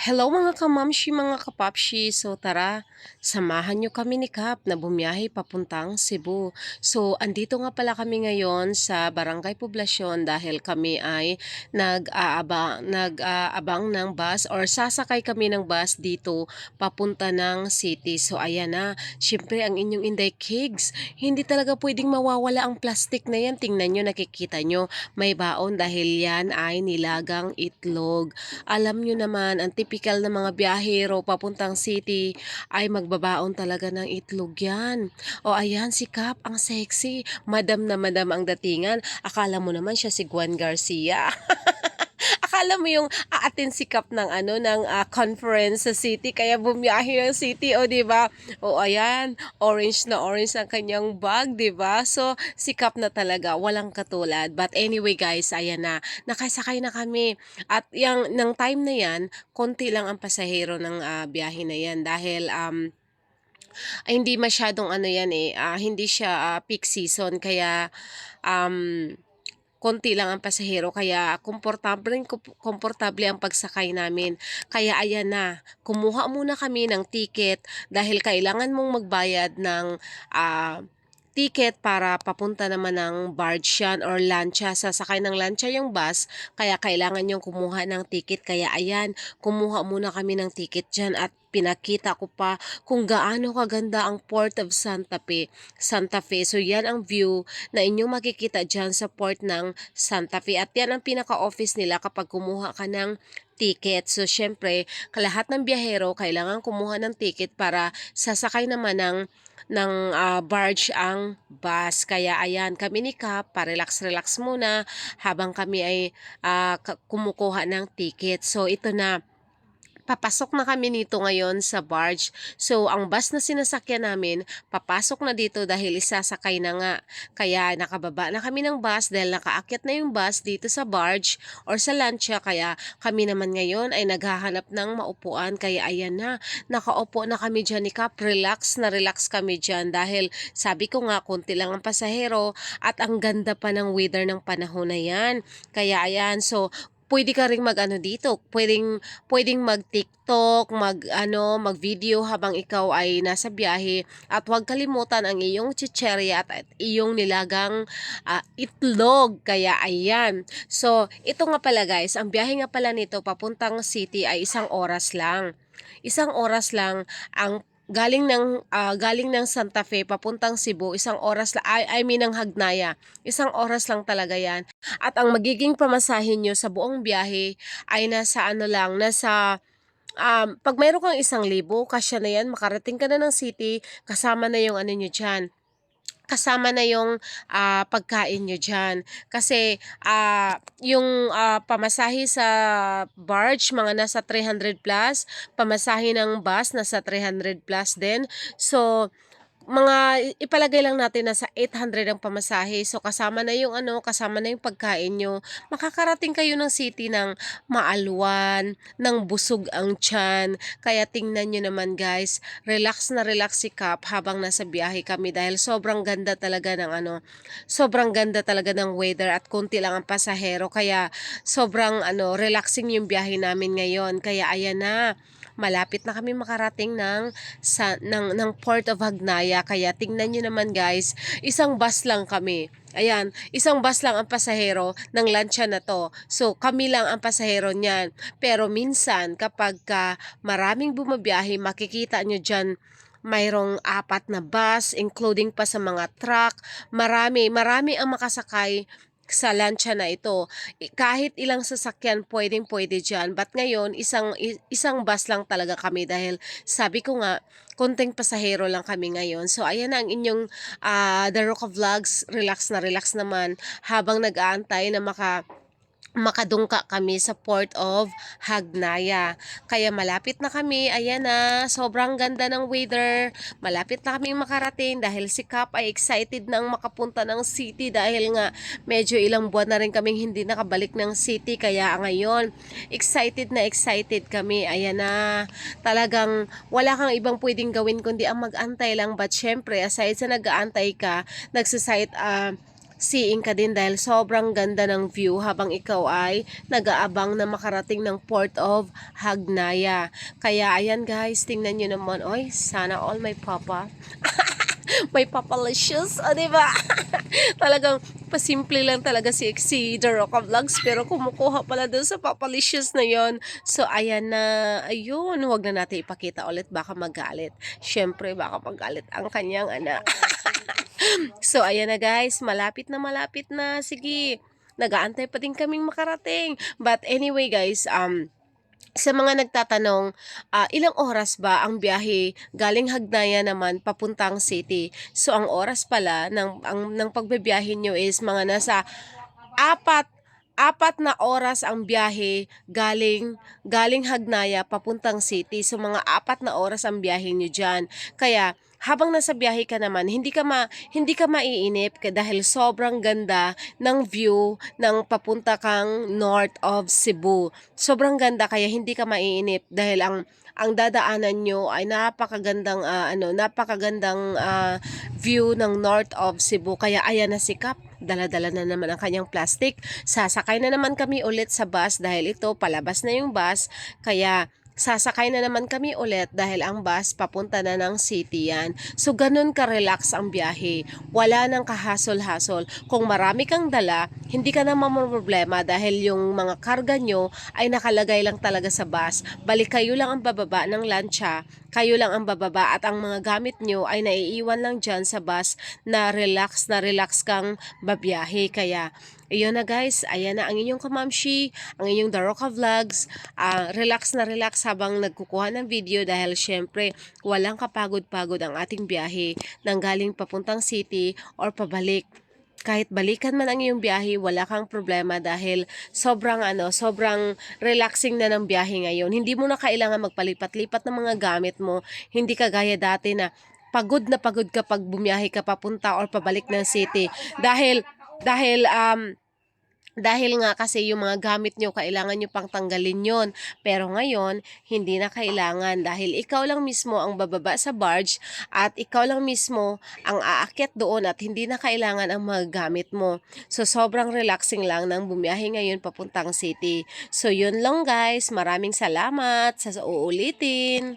Hello mga kamamshi, mga kapapshi. So tara, samahan nyo kami ni Kap na bumiyahe papuntang Cebu. So andito nga pala kami ngayon sa Barangay Poblasyon dahil kami ay nag-aabang ng bus or sasakay kami ng bus dito papunta ng city. So ayan na, syempre ang inyong Inday Kigs, hindi talaga pwedeng mawawala ang plastic na yan. Tingnan nyo, nakikita nyo, may baon dahil yan ay nilagang itlog. Alam nyo naman, ang tipikal na mga biyahero papuntang city ay magbabaon talaga ng itlog yan. O ayan, si Kap, ang sexy. Madam na madam ang datingan. Akala mo naman siya si Juan Garcia. Akala mo yung aattend si Kap ng conference sa city kaya bumiyahe ng city, o di ba? O ayan, orange na orange ang kanyang bag, di ba? So si Kap na talaga, walang katulad. But anyway guys, ayan na, nakasakay na kami. At yung ng time na yan, konti lang ang pasahero ng biyahe na yan dahil ay, hindi masyadong ano yan hindi siya peak season kaya um, konti lang ang pasahero kaya komportable ang pagsakay namin. Kaya ayan na, kumuha muna kami ng ticket dahil kailangan mong magbayad ng ticket para papunta naman ng barge yan or lancha. Sasakay ng lancha yung bus, kaya kailangan yung kumuha ng ticket. Kaya ayan, kumuha muna kami ng ticket dyan at pinakita ko pa kung gaano kaganda ang Port of Santa Fe. Santa Fe. So yan ang view na inyong makikita dyan sa port ng Santa Fe. At yan ang pinaka-office nila kapag kumuha ka ng ticket. So syempre, lahat ng biyahero kailangan kumuha ng ticket para sasakay naman ng barge ang bus. Kaya ayan, kami ni Kap, pa-relax-relax muna habang kami ay kumukuha ng ticket. So ito na, papasok na kami nito ngayon sa barge. So, ang bus na sinasakyan namin, papasok na dito dahil isasakay na nga. Kaya nakababa na kami ng bus dahil nakaakyat na yung bus dito sa barge or sa lancha. Kaya kami naman ngayon ay naghahanap ng maupuan. Kaya ayan na, nakaupo na kami dyan ni Kap. Relax na relax kami dyan dahil sabi ko nga, konti lang ang pasahero at ang ganda pa ng weather ng panahon na yan. Kaya ayan, so pwede ka ring mag-ano dito, pwedeng mag-TikTok, mag-video habang ikaw ay nasa biyahe at huwag kalimutan ang iyong chicherya at iyong nilagang itlog. Kaya ayan. So, ito nga pala guys, ang biyahe nga pala nito papuntang city ay 1 oras lang. 1 oras lang ang galing ng Santa Fe papuntang Cebu, 1 oras lang, I mean ng Hagnaya. 1 oras lang talaga 'yan. At ang magiging pamasahin nyo sa buong biyahe ay pag mayroon kang 1,000, kasya na yan, makarating ka na ng city, kasama na yung ano nyo dyan. Kasama na yung pagkain nyo dyan. Kasi yung pamasahe sa barge, mga nasa 300 plus. Pamasahe ng bus, nasa 300 plus din. So, ipalagay lang natin na sa 800 ang pamasahe. So kasama na yung kasama na yung pagkain nyo. Makakarating kayo ng city ng maalwan, ng busog ang tiyan. Kaya tingnan nyo naman guys, relax na relax si Kap habang nasa biyahe kami dahil sobrang ganda talaga ng weather at konti lang ang pasahero. Kaya sobrang relaxing yung biyahe namin ngayon. Kaya ayan na, malapit na kami makarating ng Port of Hagnaya. Kaya tingnan nyo naman guys, 1 bus lang kami. Ayan, 1 bus lang ang pasahero ng lancha na to. So, kami lang ang pasahero niyan. Pero minsan, kapag maraming bumabiyahe, makikita nyo dyan, mayroong 4 na bus, including pa sa mga truck. Marami ang makasakay sa lancha na ito. Kahit ilang sasakyan pwede dyan. But ngayon, isang bus lang talaga kami dahil sabi ko nga, konting pasahero lang kami ngayon. So, ayan na ang inyong The Roca Vlogs. Relax na relax naman habang nag-aantay na makadungka kami sa Port of Hagnaya. Kaya malapit na kami, ayan na, sobrang ganda ng weather. Malapit na kami makarating dahil si Kap ay excited nang makapunta ng city dahil nga medyo ilang buwan na rin kaming hindi nakabalik ng city. Kaya ngayon, excited na excited kami. Ayan na, talagang wala kang ibang pwedeng gawin kundi ang mag-antay lang. But syempre, aside sa nag-aantay ka, seeing ka din dahil sobrang ganda ng view habang ikaw ay nag-aabang na makarating ng Port of Hagnaya. Kaya ayan guys, tingnan nyo naman. Oy, sana all may papa. May papalicious, o diba? Talagang pasimple lang talaga si The Roca Vlogs pero kumukuha pala dun sa papalicious na yon. So ayan na, ayun, huwag na natin ipakita ulit baka magalit. Syempre baka magalit ang kanyang anak. So ayan na guys, malapit na, sige. Nagaantay pa din kaming makarating. But anyway guys, sa mga nagtatanong, ilang oras ba ang biyahe galing Hagnaya naman papuntang city? So ang oras pala ng pagbibiyahe nyo is mga nasa apat apat na oras ang biyahe galing Hagnaya papuntang city. So mga 4 na oras ang biyahe nyo dyan. Kaya habang nasa biyahe ka naman, hindi ka maiinip dahil sobrang ganda ng view ng papunta kang north of Cebu. Sobrang ganda kaya hindi ka maiinip dahil ang dadaanan nyo ay napakagandang view ng north of Cebu. Kaya ayan na si Kap, dala-dala na naman ang kanyang plastic. Sasakay na naman kami ulit sa bus dahil ito palabas na yung bus. Kaya sasakay na naman kami ulit dahil ang bus papunta na ng city yan. So ganun ka-relax ang biyahe. Wala nang kahasol-hasol. Kung marami kang dala, hindi ka na mamroblema dahil yung mga karga nyo ay nakalagay lang talaga sa bus. Balik kayo lang ang bababa ng lancha, kayo lang ang bababa at ang mga gamit nyo ay naiiwan lang dyan sa bus na relax kang babiyahe. Kaya ayun na guys, ayan na ang inyong kamamshi, ang inyong The Roca Vlogs. Relax na relax habang nagkukuha ng video dahil syempre walang kapagod-pagod ang ating biyahe nang galing papuntang city or pabalik. Kahit balikan man ang iyong biyahe, wala kang problema dahil sobrang relaxing na ng biyahe ngayon. Hindi mo na kailangan magpalipat-lipat ng mga gamit mo. Hindi kagaya dati na pagod na pagod kapag bumiyahe ka papunta or pabalik ng city. Dahil nga kasi yung mga gamit nyo, kailangan nyo pang tanggalin yon. Pero ngayon, hindi na kailangan dahil ikaw lang mismo ang bababa sa barge at ikaw lang mismo ang aakyat doon at hindi na kailangan ang mga gamit mo. So, sobrang relaxing lang ng bumiyahe ngayon papuntang city. So, yun lang guys. Maraming salamat sa uulitin.